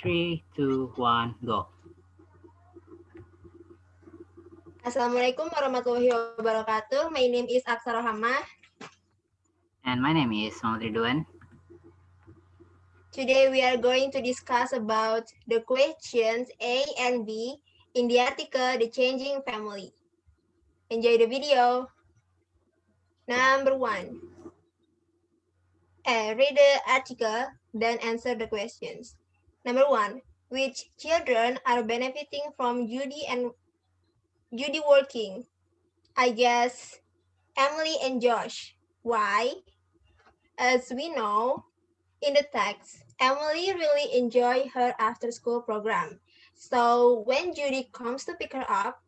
Three, two, one, go. Assalamualaikum warahmatullahi wabarakatuh. My name is Aqsha Rohama. And my name is Ridhwan. Today we are going to discuss about the questions A and B in the article The Changing Family. Enjoy the video. Number 1. Read the article, then answer the questions. Number 1. Which children are benefiting from Judy working? I guess Emily and Josh. Why? As we know, in the text, Emily really enjoyed her after-school program. So when Judy comes to pick her up,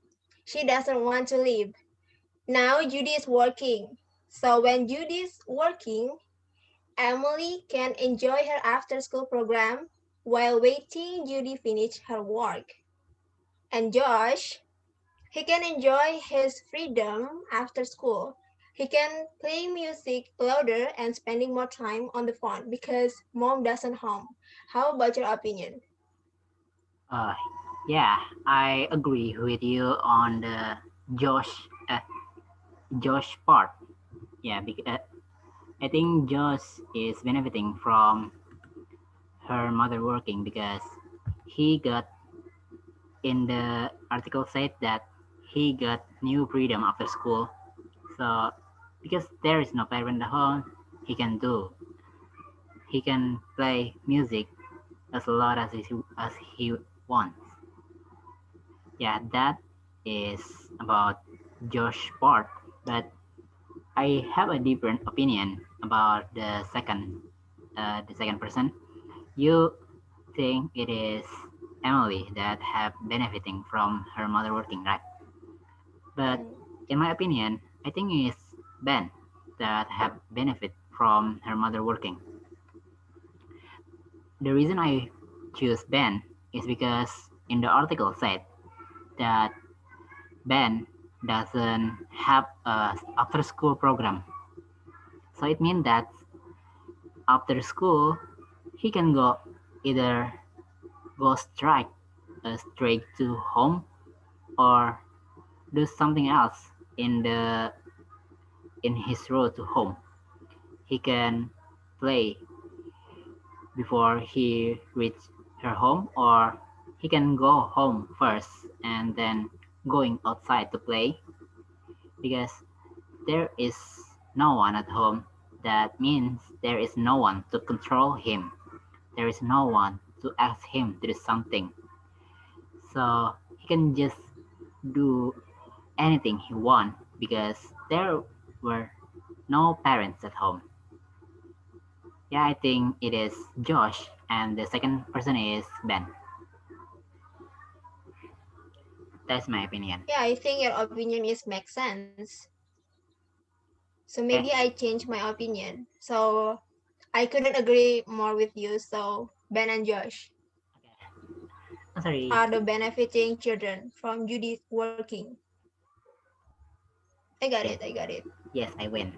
she doesn't want to leave. Now Judy is working. So when Judy is working, Emily can enjoy her after-school program while waiting Judy finish her work. And Josh, he can enjoy his freedom after school. He can play music louder and spending more time on the phone because mom doesn't home. How about your opinion? Uh, yeah, I agree with you on the Josh, Josh part. Yeah, because I think Josh is benefiting from her mother working because he got in the article said that he got new freedom after school. So because there is no parent at home, he can do. He can play music as loud as he wants. Yeah, that is about Josh part, but I have a different opinion about the second person. You think it is Emily that have benefiting from her mother working, right? But in my opinion, I think it's Ben that have benefit from her mother working. The reason I choose Ben is because in the article said that Ben doesn't have a after school program. So it means that after school he can go either go straight to home or do something else in his road to home. He can play before he reach her home, or he can go home first and then going outside to play because there is no one at home. That means there is no one to control him. There is no one to ask him to do something. So he can just do anything he wants because there were no parents at home. Yeah, I think it is Josh, and the second person is Ben. That's my opinion. Yeah, I think your opinion is makes sense. So maybe Okay. I change my opinion. So I couldn't agree more with you. So Ben and Josh Oh, sorry. are the benefiting children from Judy working. I got Yes, it. I got it. yes, I win.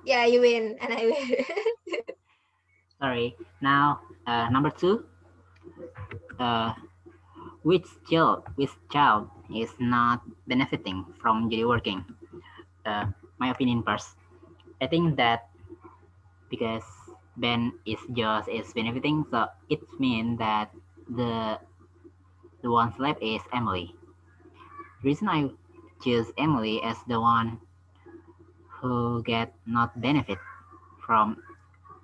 Yeah, you win and I win. Sorry. Now, number two. Uh, which child is not benefiting from daily working? My opinion first. I think that because Ben is benefiting, so it means that the the one's left is Emily. The reason I choose Emily as the one who get not benefit from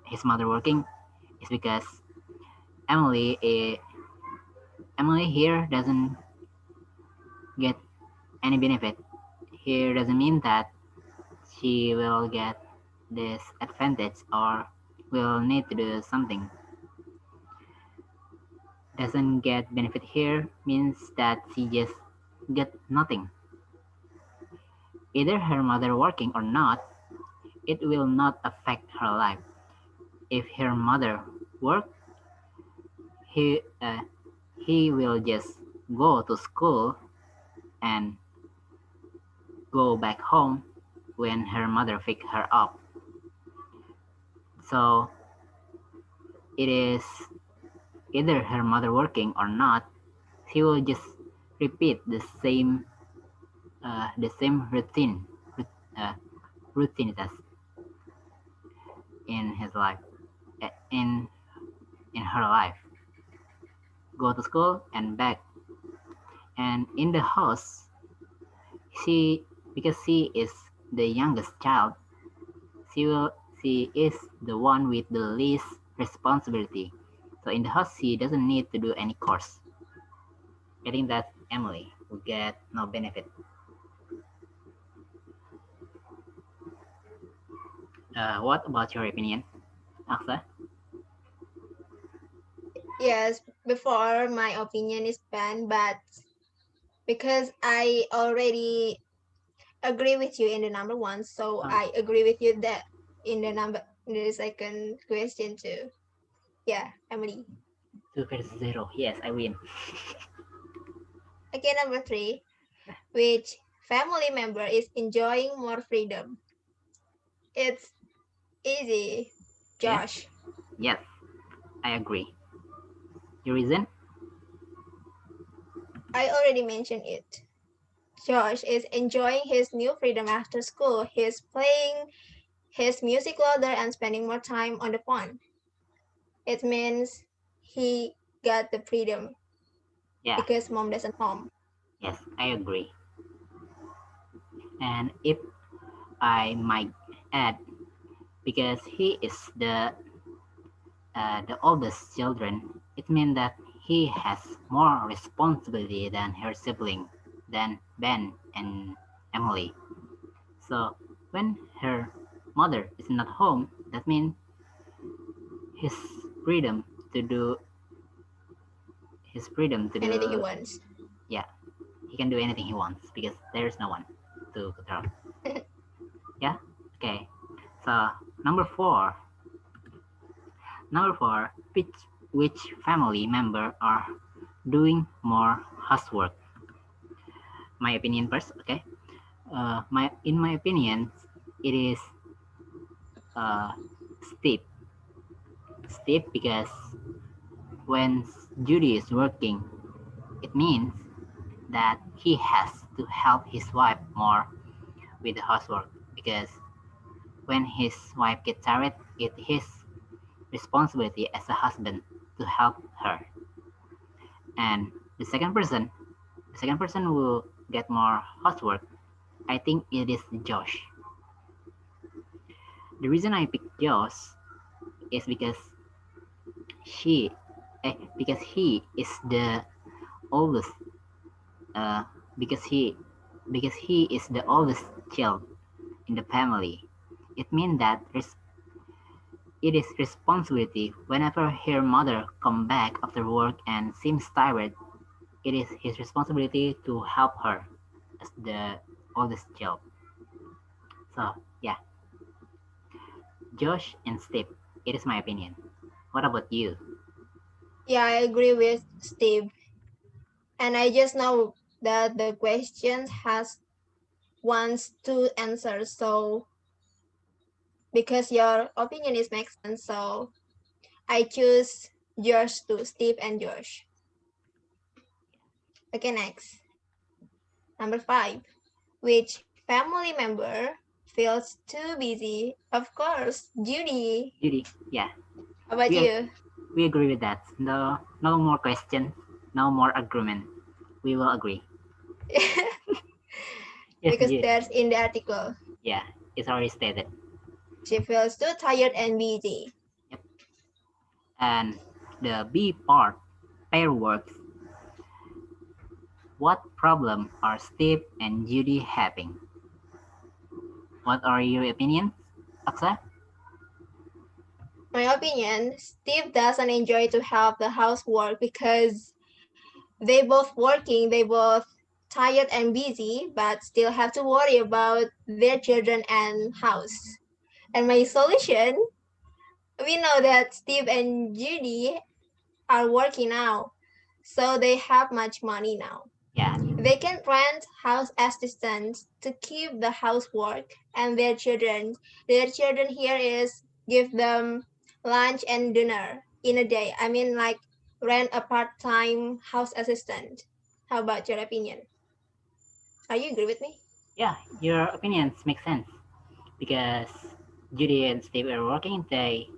his mother working is because Emily eh, Emily here doesn't get any benefit. Here doesn't mean that she will get this advantage or will need to do something. Doesn't get benefit here means that she just get nothing. Either her mother working or not, it will not affect her life. If her mother work, he uh, he will just go to school and go back home when her mother pick her up. So it is either her mother working or not, she will just repeat the same uh, routine as in his life, in her life. Go to school and back, and in the house, she because she is the youngest child, she is the one with the least responsibility. So in the house, she doesn't need to do any course. I think that Emily will get no benefit. What about your opinion, Aksa? Yes, before my opinion is banned, but because I already agree with you in the number one, so Oh, I agree with you that in the second question too. Yeah, Emily. 2 versus 0. Yes, I win. Okay, number three, which family member is enjoying more freedom? It's easy, Yes, Josh. yes, I agree. Your reason? I already mentioned it. Josh is enjoying his new freedom after school. He's playing his music louder and spending more time on the phone. It means he got the freedom Yeah, because mom doesn't home. yes, I agree. And if I might add, because he is the oldest children, it means that he has more responsibility than her sibling, than Ben and Emily. So when her mother is not home, that means his freedom to do his freedom to Anything he do wants. yeah, he can do anything he wants because there's no one to control. Yeah? Okay. So number four, which family member are doing more housework? My opinion first, okay? My in my opinion, it is uh, Steve. Steve because when Judy is working, it means that he has to help his wife more with the housework because when his wife gets tired, it's his responsibility as a husband to help her. And the second person will get more housework. I think it is Josh. The reason I picked Josh is she, because he is the oldest. Uh, because he is the oldest child in the family. It means that it is responsibility whenever her mother come back after work and seems tired. It is his responsibility to help her as the oldest child. So yeah, Josh and Steve. It is my opinion. What about you? Yeah, I agree with Steve. And I just know that the question has wants two answers. So because your opinion is makes sense, so I choose Josh to Steve and Josh. Okay, next. Number five. Which family member feels too busy? Of course, Judy. Judy? Yeah, How about we you? we agree with that. No more question, no more agreement. We will agree. Yes, Because Judy. that's in the article. Yeah, it's already stated. She feels too tired and busy. Yep. And the B part, pair works. What problem are Steve and Judy having? What are your opinions, Aksa? My opinion, Steve doesn't enjoy to help the housework because they both working, they both tired and busy, but still have to worry about their children and house. And my solution, we know that Steve and Judy are working now, so they have much money now. Yeah, They can rent house assistants to keep the housework and their children here is give them lunch and dinner in a day. I mean like rent a part-time house assistant. How about your opinion? Are you agree with me? Yeah, your opinions make sense because Judy and Steve are working. They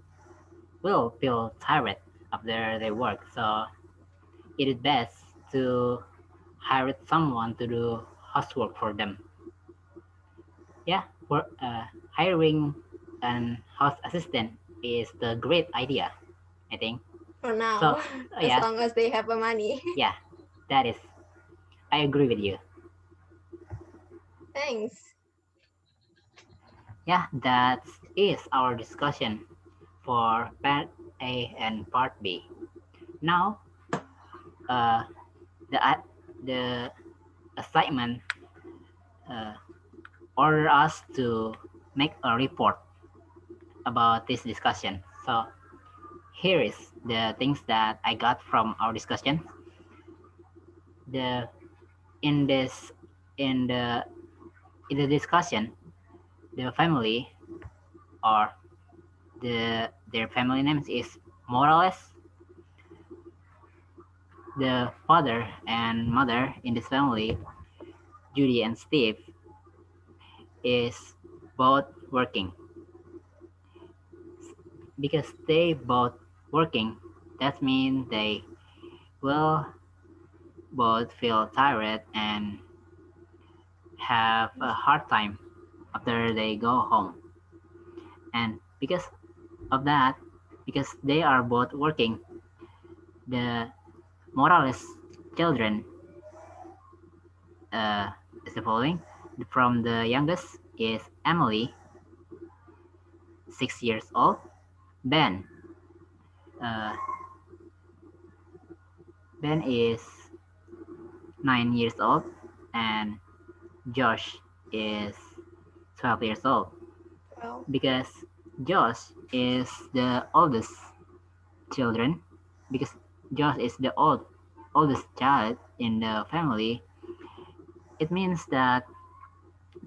will feel tired after their work, so it is best to hire someone to do housework for them. Yeah, hiring an house assistant is the great idea, I think. For now, So, as yeah, long as they have the money. yeah, that is, I agree with you. Thanks. Yeah, that is our discussion for part A and part B. Now, uh, the assignment uh, order us to make a report about this discussion. So here is the things that I got from our discussion. The in this in the in the discussion, the family or their family names is Morales. The father and mother in this family, Judy and Steve, is both working because they both working. That means they will both feel tired and have a hard time after they go home. And because of that, because they are both working, the Morales children uh, is the following. From the youngest is Emily, 6 years old. Ben, uh, Ben is 9 years old, and Josh is 12 years old. Well, Because Josh is the oldest children, because Josh is the oldest child in the family, it means that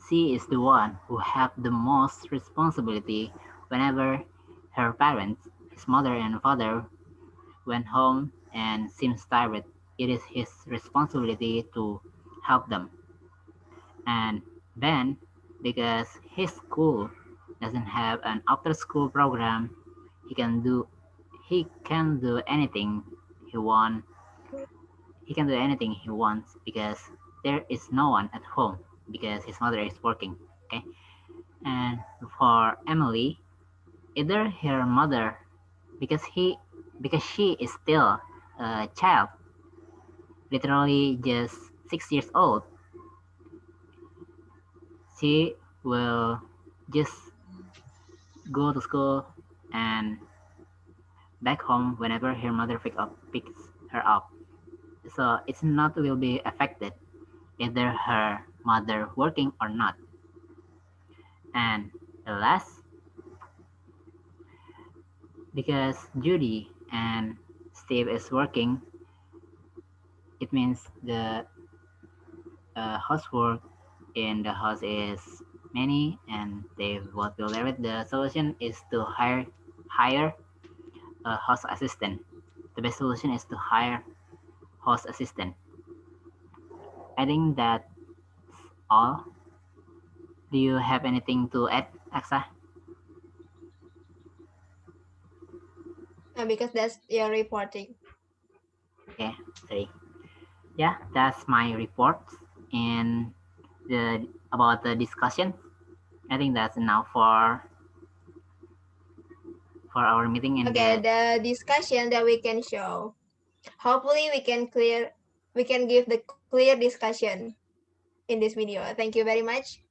she is the one who have the most responsibility whenever her parents, his mother and father, went home and seems tired. It is his responsibility to help them. And Ben, because his school doesn't have an after school program, he can do he can do anything he want he can do anything he wants because there is no one at home because his mother is working. Okay. And for Emily, either her mother because she is still a child, literally just 6 years old, she will just go to school and back home whenever her mother picks her up. So it's not will be affected either her mother working or not. And the last, because Judy and Steve is working, it means the housework in the house is many and they what will there the solution is to hire a house assistant. The best solution is to hire house assistant. I think that's all. Do you have anything to add, Aksa? because that's your reporting. Okay, sorry. Yeah, that's my report and the about the discussion. I think that's enough for our meeting in Okay, the the discussion that we can show. Hopefully we can give the clear discussion in this video. Thank you very much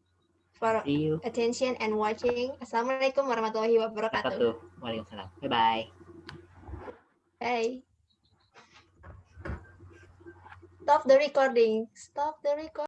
for see you. attention and watching. Assalamualaikum warahmatullahi wabarakatuh. Waalaikumsalam. Bye bye. Bye. Stop the recording. Stop the recording.